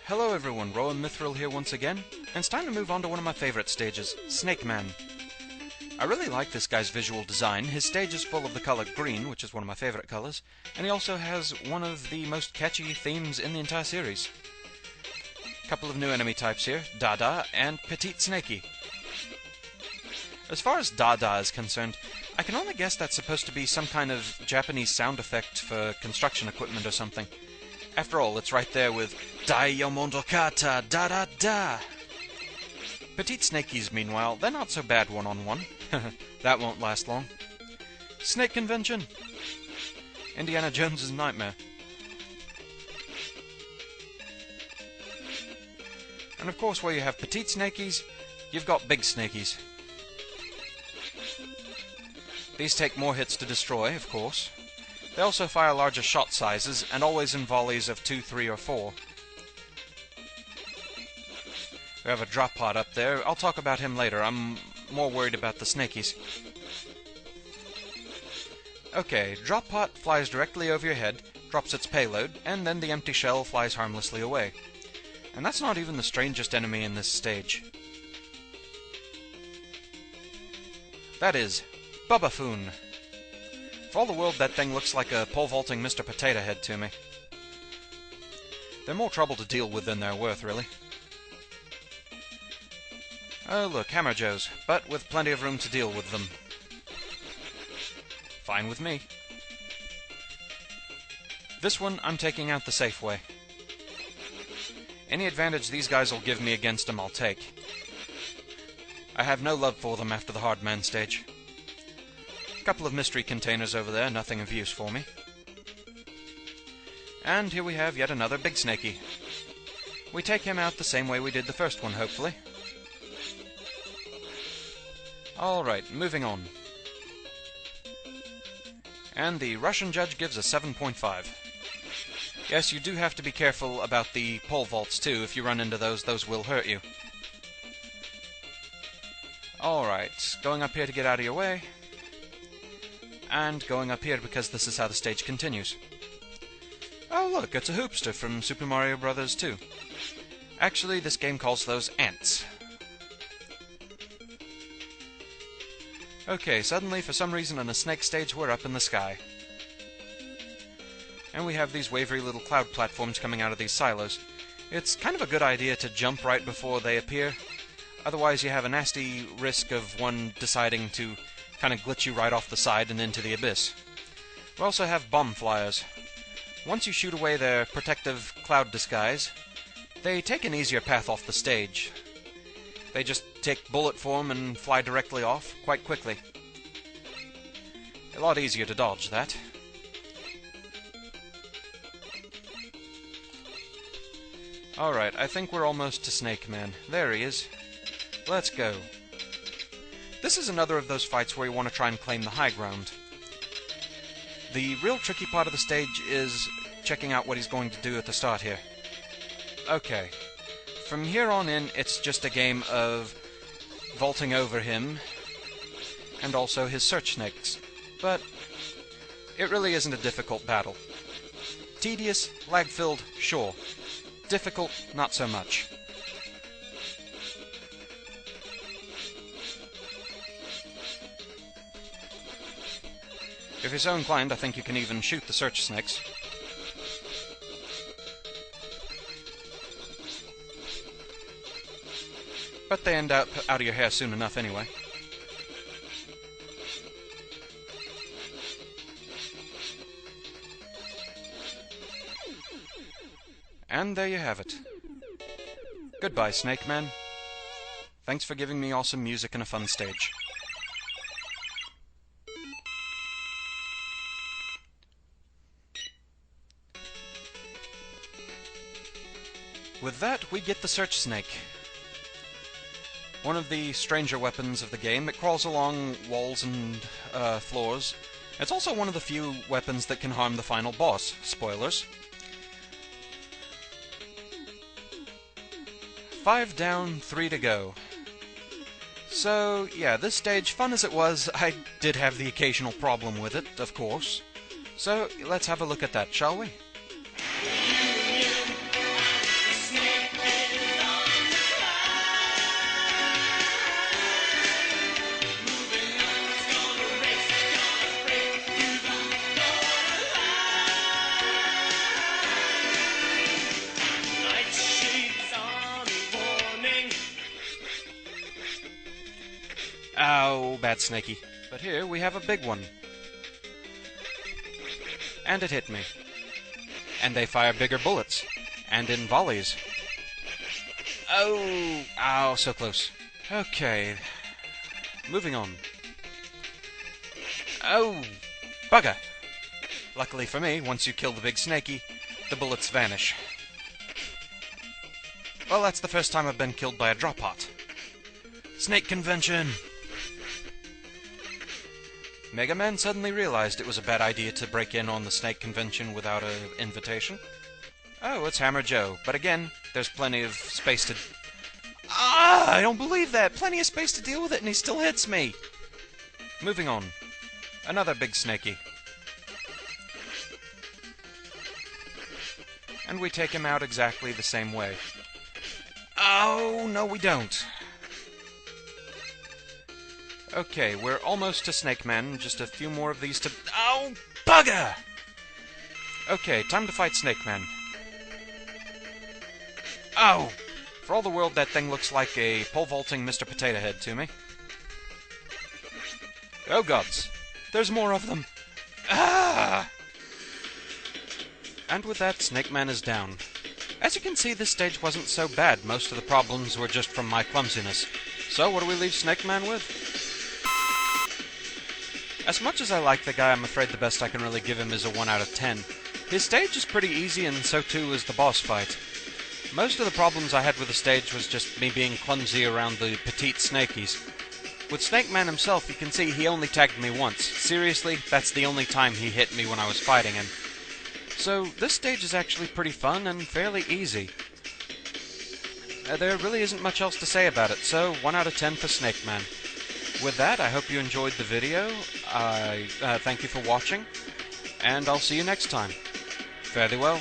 Hello everyone, Rowan Mithril here once again, and it's time to move on to one of my favorite stages, Snake Man. I really like this guy's visual design. His stage is full of the color green, which is one of my favorite colors, and he also has one of the most catchy themes in the entire series. Couple of new enemy types here, Dada and Petite Snakey. As far as Dada is concerned, I can only guess that's supposed to be some kind of Japanese sound effect for construction equipment or something. After all, it's right there with Diamondo Kata Da Da Da. Petite Snakeys, meanwhile, they're not so bad one-on-one. That won't last long. Snake Convention! Indiana Jones's nightmare. And of course, where you have Petite Snakeys, you've got Big Snakeys. These take more hits to destroy, of course. They also fire larger shot sizes, and always in volleys of 2, 3, or 4. We have a drop pod up there. I'll talk about him later. I'm more worried about the snakies. Okay, drop pod flies directly over your head, drops its payload, and then the empty shell flies harmlessly away. And that's not even the strangest enemy in this stage. That is Bubafoon. For all the world, that thing looks like a pole-vaulting Mr. Potato Head to me. They're more trouble to deal with than they're worth, really. Oh look, Hammer Joes, but with plenty of room to deal with them. Fine with me. This one, I'm taking out the safe way. Any advantage these guys will give me against them, I'll take. I have no love for them after the Hard Man stage. Couple of mystery containers over there, nothing of use for me. And here we have yet another Big Snakey. We take him out the same way we did the first one, hopefully. Alright, moving on. And the Russian judge gives a 7.5. Yes, you do have to be careful about the pole vaults too. If you run into those will hurt you. Alright, going up here to get out of your way. And going up here because this is how the stage continues. Oh look, it's a hoopster from Super Mario Bros. 2. Actually, this game calls those ants. Okay, suddenly, for some reason on a snake stage, we're up in the sky. And we have these wavery little cloud platforms coming out of these silos. It's kind of a good idea to jump right before they appear. Otherwise, you have a nasty risk of one deciding to kind of glitch you right off the side and into the abyss. We also have bomb flyers. Once you shoot away their protective cloud disguise, they take an easier path off the stage. They just take bullet form and fly directly off quite quickly. A lot easier to dodge that. Alright, I think we're almost to Snake Man. There he is. Let's go. This is another of those fights where you want to try and claim the high ground. The real tricky part of the stage is checking out what he's going to do at the start here. Okay. From here on in, it's just a game of vaulting over him and also his search snakes. But it really isn't a difficult battle. Tedious, lag-filled, sure. Difficult, not so much. If you're so inclined, I think you can even shoot the search snakes. But they end up out of your hair soon enough anyway. And there you have it. Goodbye, Snake Man. Thanks for giving me awesome music and a fun stage. With that, we get the Search Snake. One of the stranger weapons of the game. It crawls along walls and floors. It's also one of the few weapons that can harm the final boss. Spoilers. 5 down, 3 to go. So, yeah, this stage, fun as it was, I did have the occasional problem with it, of course. So, let's have a look at that, shall we? Snake bad snaky. But here we have a big one. And it hit me. And they fire bigger bullets. And in volleys. Oh! Ow, so close. Okay. Moving on. Oh! Bugger! Luckily for me, once you kill the big snaky, the bullets vanish. Well, that's the first time I've been killed by a drop pot. Snake convention! Mega Man suddenly realized it was a bad idea to break in on the snake convention without an invitation. Oh, it's Hammer Joe, but again, there's plenty of space to... Ah! I don't believe that! Plenty of space to deal with it, and he still hits me! Moving on. Another big snaky. And we take him out exactly the same way. Oh, no we don't. Okay, we're almost to Snake Man. Just a few more of these to... Oh, bugger! Okay, time to fight Snake Man. Oh! For all the world, that thing looks like a pole-vaulting Mr. Potato Head to me. Oh gods! There's more of them! Ah! And with that, Snake Man is down. As you can see, this stage wasn't so bad. Most of the problems were just from my clumsiness. So, what do we leave Snake Man with? As much as I like the guy, I'm afraid the best I can really give him is a 1 out of 10. His stage is pretty easy, and so too is the boss fight. Most of the problems I had with the stage was just me being clumsy around the petite snakies. With Snake Man himself, you can see he only tagged me once. Seriously, that's the only time he hit me when I was fighting him. So, this stage is actually pretty fun and fairly easy. There really isn't much else to say about it, so 1 out of 10 for Snake Man. With that, I hope you enjoyed the video. Thank you for watching, and I'll see you next time. Fare thee well.